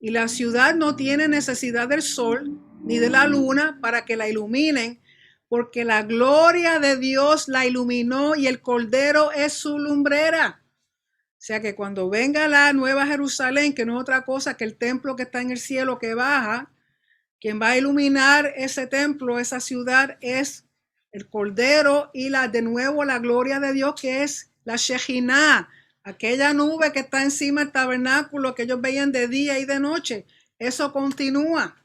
y la ciudad no tiene necesidad del sol ni de la luna para que la iluminen, porque la gloria de Dios la iluminó y el Cordero es su lumbrera. O sea que cuando venga la nueva Jerusalén, que no es otra cosa que el templo que está en el cielo que baja, quien va a iluminar ese templo, esa ciudad, es el Cordero y de nuevo la gloria de Dios, que es la Shejinah, aquella nube que está encima del tabernáculo que ellos veían de día y de noche. Eso continúa.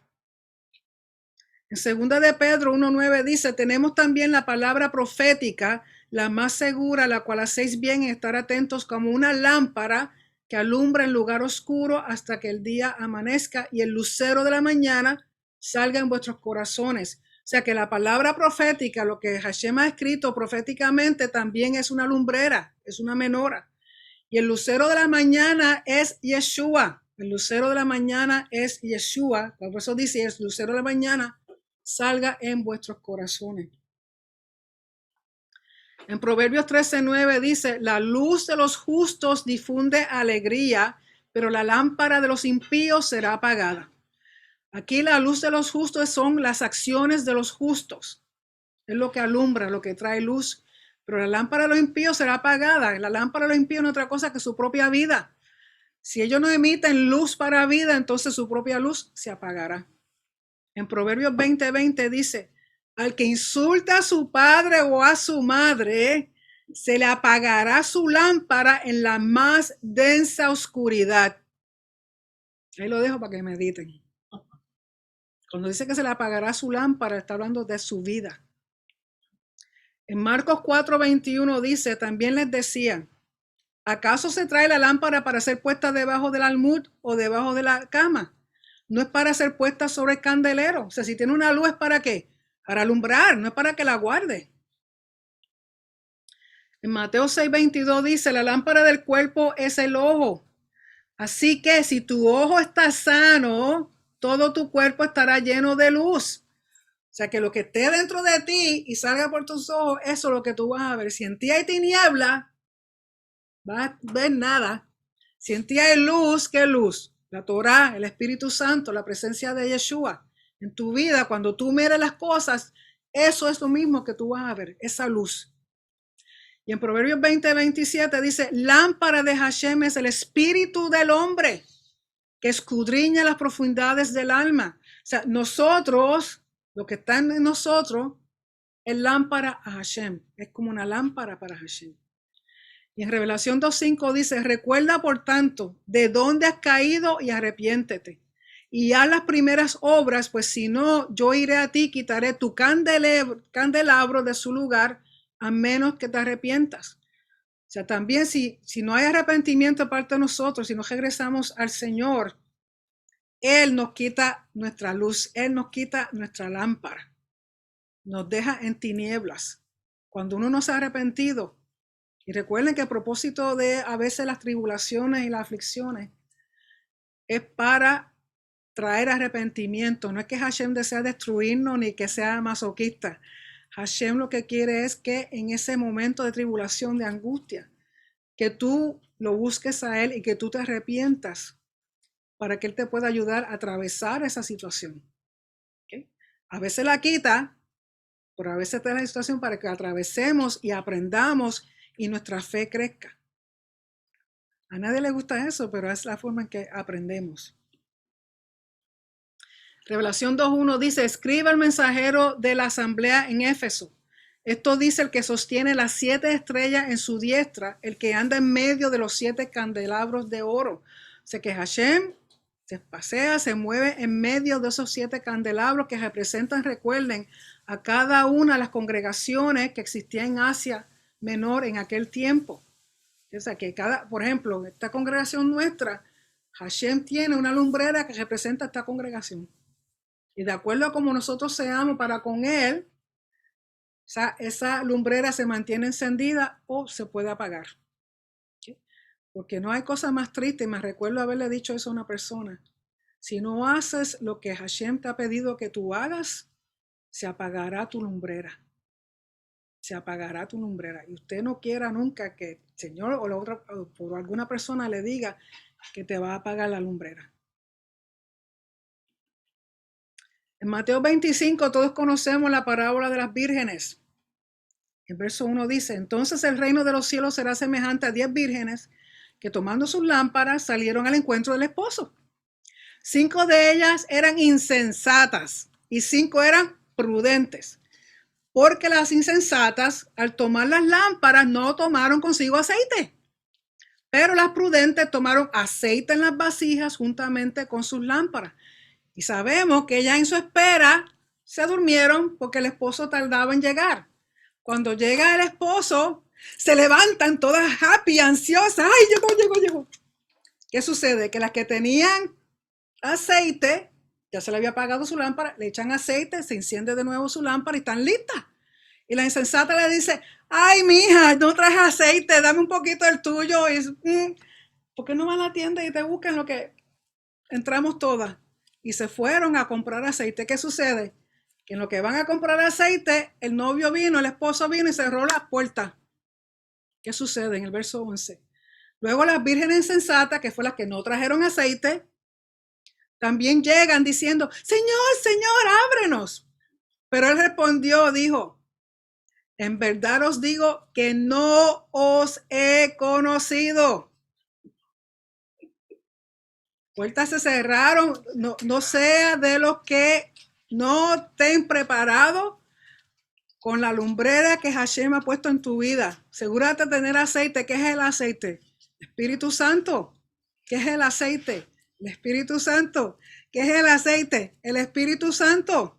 En 2 de Pedro 1:9 dice: tenemos también la palabra profética, la más segura, la cual hacéis bien en estar atentos como una lámpara que alumbra en lugar oscuro hasta que el día amanezca y el lucero de la mañana salga en vuestros corazones. O sea que la palabra profética, lo que Hashem ha escrito proféticamente, también es una lumbrera, es una menora. Y el lucero de la mañana es Yeshua. El lucero de la mañana es Yeshua. Por eso dice, el lucero de la mañana salga en vuestros corazones. En Proverbios 13:9 dice, la luz de los justos difunde alegría, pero la lámpara de los impíos será apagada. Aquí la luz de los justos son las acciones de los justos. Es lo que alumbra, lo que trae luz. Pero la lámpara de los impíos será apagada. La lámpara de los impíos no es otra cosa que su propia vida. Si ellos no emiten luz para vida, entonces su propia luz se apagará. En Proverbios 20:20 dice, al que insulta a su padre o a su madre, se le apagará su lámpara en la más densa oscuridad. Ahí lo dejo para que mediten. Cuando dice que se le apagará su lámpara, está hablando de su vida. En Marcos 4:21 dice, también les decía, ¿acaso se trae la lámpara para ser puesta debajo del almud o debajo de la cama? No es para ser puesta sobre el candelero. O sea, si tiene una luz, ¿es para qué? Para alumbrar, no es para que la guarde. En Mateo 6:22 dice, la lámpara del cuerpo es el ojo. Así que si tu ojo está sano, todo tu cuerpo estará lleno de luz. O sea, que lo que esté dentro de ti y salga por tus ojos, eso es lo que tú vas a ver. Si en ti hay tiniebla, vas a ver nada. Si en ti hay luz, ¿qué luz? La Torah, el Espíritu Santo, la presencia de Yeshua. En tu vida, cuando tú mires las cosas, eso es lo mismo que tú vas a ver, esa luz. Y en Proverbios 20:27 dice, lámpara de Hashem es el espíritu del hombre que escudriña las profundidades del alma. O sea, nosotros, lo que está en nosotros, es lámpara a Hashem. Es como una lámpara para Hashem. Y en Revelación 2:5 dice, recuerda por tanto de dónde has caído y arrepiéntete. Y haz las primeras obras, pues si no, yo iré a ti, quitaré tu candelabro de su lugar, a menos que te arrepientas. O sea, también si no hay arrepentimiento de parte de nosotros, si no regresamos al Señor, Él nos quita nuestra luz, Él nos quita nuestra lámpara, nos deja en tinieblas. Cuando uno no se ha arrepentido, y recuerden que el propósito de a veces las tribulaciones y las aflicciones es para traer arrepentimiento. No es que Hashem desea destruirnos ni que sea masoquista. Hashem lo que quiere es que en ese momento de tribulación, de angustia, que tú lo busques a Él y que tú te arrepientas para que Él te pueda ayudar a atravesar esa situación. ¿Okay? A veces la quita, pero a veces te da la situación para que atravesemos y aprendamos y nuestra fe crezca. A nadie le gusta eso, pero es la forma en que aprendemos. Revelación 2:1 dice, escribe al mensajero de la asamblea en Éfeso. Esto dice el que sostiene las 7 estrellas en su diestra, el que anda en medio de los 7 candelabros de oro. O sea que Hashem se pasea, se mueve en medio de esos 7 candelabros que representan, recuerden, a cada una de las congregaciones que existían en Asia Menor en aquel tiempo. O sea que por ejemplo, esta congregación nuestra, Hashem tiene una lumbrera que representa esta congregación. Y de acuerdo a como nosotros seamos para con Él, esa lumbrera se mantiene encendida o se puede apagar. ¿Sí? Porque no hay cosa más triste, me recuerdo haberle dicho eso a una persona. Si no haces lo que Hashem te ha pedido que tú hagas, se apagará tu lumbrera. Se apagará tu lumbrera. Y usted no quiera nunca que el Señor o la otra, o por alguna persona le diga que te va a apagar la lumbrera. En Mateo 25 todos conocemos la parábola de las vírgenes. El verso 1 dice, entonces el reino de los cielos será semejante a 10 vírgenes que tomando sus lámparas salieron al encuentro del esposo. 5 de ellas eran insensatas y 5 eran prudentes. Porque las insensatas, al tomar las lámparas, no tomaron consigo aceite. Pero las prudentes tomaron aceite en las vasijas juntamente con sus lámparas. Y sabemos que ellas en su espera se durmieron porque el esposo tardaba en llegar. Cuando llega el esposo, se levantan todas happy, ansiosas. ¡Ay, llegó! ¿Qué sucede? Que las que tenían aceite, ya se le había apagado su lámpara, le echan aceite, se enciende de nuevo su lámpara y están listas. Y la insensata le dice, ay, mija, no traes aceite, dame un poquito del tuyo. Y, ¿por qué no vas a la tienda y te buscan lo que entramos todas y se fueron a comprar aceite. ¿Qué sucede? Que en lo que van a comprar aceite, el novio vino, el esposo vino y cerró la puerta. ¿Qué sucede en el verso 11? Luego las vírgenes insensatas, que fue las que no trajeron aceite, también llegan diciendo, Señor, Señor, ábrenos. Pero él respondió, dijo, en verdad os digo que no os he conocido. Puertas se cerraron, no sea de los que no estén preparados con la lumbrera que Hashem ha puesto en tu vida. Asegúrate de tener aceite. ¿Qué es el aceite? Espíritu Santo. ¿Qué es el aceite? El Espíritu Santo. ¿Qué es el aceite? El Espíritu Santo.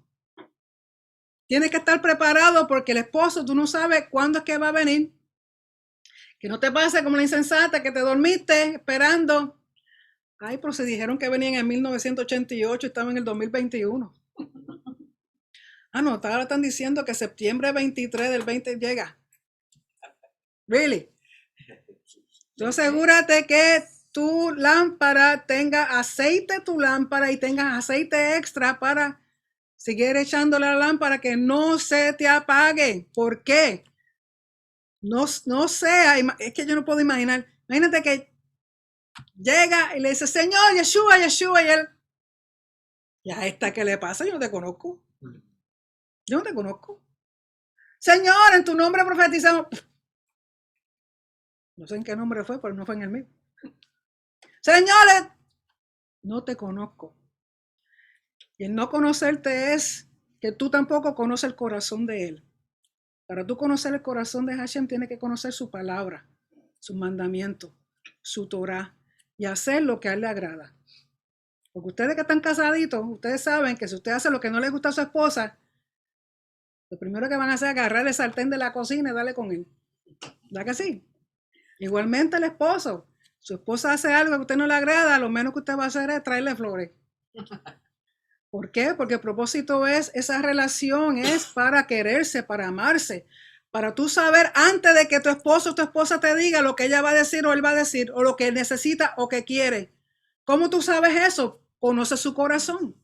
Tienes que estar preparado porque el esposo, tú no sabes cuándo es que va a venir. Que no te pase como la insensata que te dormiste esperando. Ay, pero se dijeron que venían en 1988 y estaban en el 2021. Ah, no, ahora están diciendo que septiembre 23 del 20 llega. Really? Entonces asegúrate que tu lámpara tenga aceite, tu lámpara, y tengas aceite extra para seguir echándole a la lámpara que no se te apague. ¿Por qué? No sea, es que yo no puedo imaginar. Imagínate que llega y le dice, Señor, Yeshua, Yeshua, y él, ya esta, ¿qué le pasa? Yo no te conozco. Yo no te conozco. Señor, en tu nombre profetizamos. No sé en qué nombre fue, pero no fue en el mío. Señores, no te conozco. Y el no conocerte es que tú tampoco conoces el corazón de él. Para tú conocer el corazón de Hashem, tienes que conocer su palabra, sus mandamientos, su Torah, y hacer lo que a él le agrada. Porque ustedes que están casaditos, ustedes saben que si usted hace lo que no le gusta a su esposa, lo primero que van a hacer es agarrar el sartén de la cocina y darle con él. ¿Verdad que sí? Igualmente el esposo. Su esposa hace algo que a usted no le agrada, lo menos que usted va a hacer es traerle flores. ¿Por qué? Porque el propósito es, esa relación es para quererse, para amarse, para tú saber antes de que tu esposo o tu esposa te diga lo que ella va a decir o él va a decir, o lo que necesita o que quiere. ¿Cómo tú sabes eso? Conoces su corazón.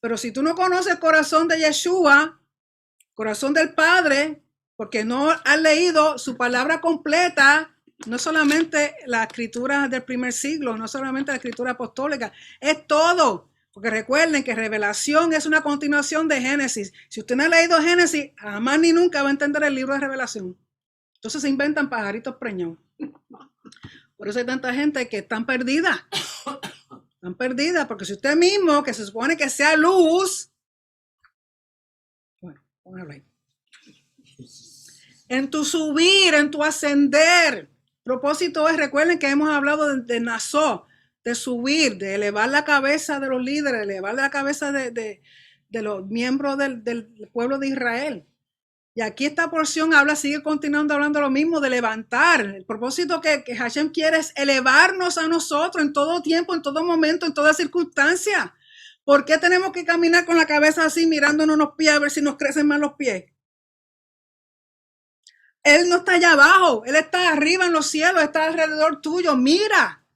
Pero si tú no conoces el corazón de Yeshua, corazón del Padre, porque no has leído su palabra completa, no solamente la escritura del primer siglo, no solamente la escritura apostólica, es todo. Porque recuerden que Revelación es una continuación de Génesis. Si usted no ha leído Génesis, jamás ni nunca va a entender el libro de Revelación. Entonces se inventan pajaritos preñados. Por eso hay tanta gente que están perdida. Están perdidas, porque si usted mismo, que se supone que sea luz, bueno, póngalo ahí. En tu subir, en tu ascender. Propósito es, recuerden que hemos hablado de Nazó, de subir, de elevar la cabeza de los líderes, elevar la cabeza de los miembros del pueblo de Israel. Y aquí esta porción habla, sigue continuando hablando lo mismo, de levantar. El propósito que Hashem quiere es elevarnos a nosotros en todo tiempo, en todo momento, en toda circunstancia. ¿Por qué tenemos que caminar con la cabeza así, mirándonos los pies a ver si nos crecen más los pies? Él no está allá abajo, Él está arriba en los cielos, está alrededor tuyo. Mira,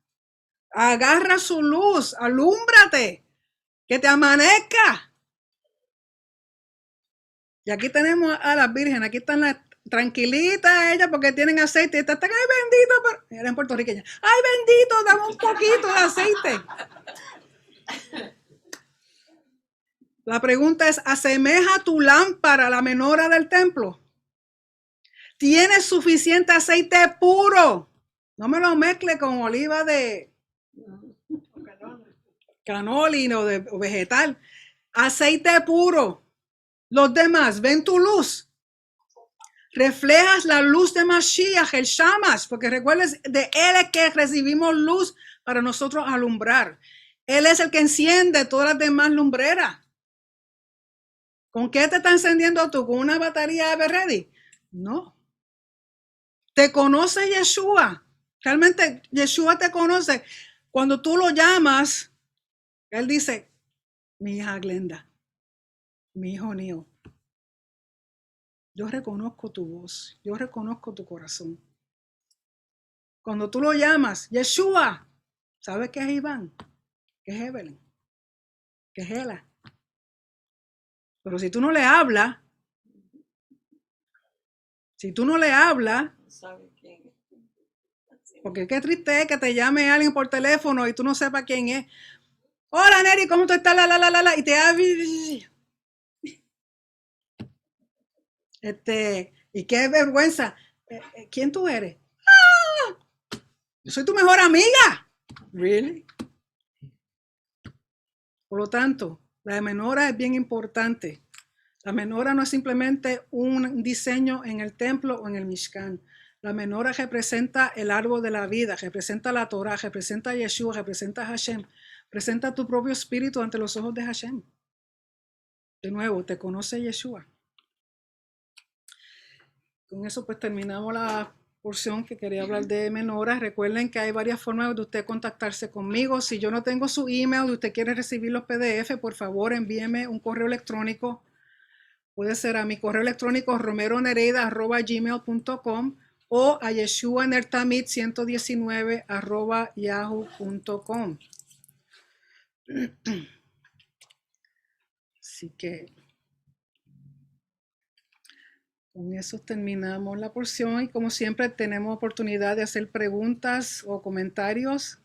agarra su luz, alúmbrate, que te amanezca. Y aquí tenemos a las vírgenes, aquí están las tranquilitas ellas porque tienen aceite. Y están, ay bendito, pero eran puertorriqueñas. Ay bendito, dame un poquito de aceite. La pregunta es, ¿asemeja tu lámpara a la menora del templo? ¿Tienes suficiente aceite puro? No me lo mezcle con oliva de canoli o vegetal. Aceite puro. Los demás, ven tu luz. Reflejas la luz de Mashiach, el Shamash, porque recuerdes, de él es que recibimos luz para nosotros alumbrar. Él es el que enciende todas las demás lumbreras. ¿Con qué te está encendiendo tú? ¿Con una batería de Everready? No. Te conoce Yeshua. Realmente Yeshua te conoce. Cuando tú lo llamas, él dice, mi hija Glenda, mi hijo Neo, yo reconozco tu voz, yo reconozco tu corazón. Cuando tú lo llamas, Yeshua, ¿sabes qué es Iván? que es Evelyn, que es Ela. Pero si tú no le hablas, No sabe quién es. porque qué triste es que te llame alguien por teléfono y tú no sepas quién es. Hola, Neri, ¿cómo tú estás? Y te habla. Y qué vergüenza. ¿Quién tú eres? Yo soy tu mejor amiga. Really? Por lo tanto, la menorá es bien importante. La menorá no es simplemente un diseño en el templo o en el Mishkan. La menorá representa el árbol de la vida, representa la Torah, representa a Yeshua, representa a Hashem, presenta tu propio espíritu ante los ojos de Hashem. De nuevo, te conoce Yeshua. Con eso pues terminamos la porción que quería hablar de menorá. Recuerden que hay varias formas de usted contactarse conmigo. Si yo no tengo su email y usted quiere recibir los PDF, por favor envíeme un correo electrónico. Puede ser a mi correo electrónico romeronereida@gmail.com o a yeshuanertamit119@yahoo.com. Así que con eso terminamos la porción y como siempre tenemos oportunidad de hacer preguntas o comentarios.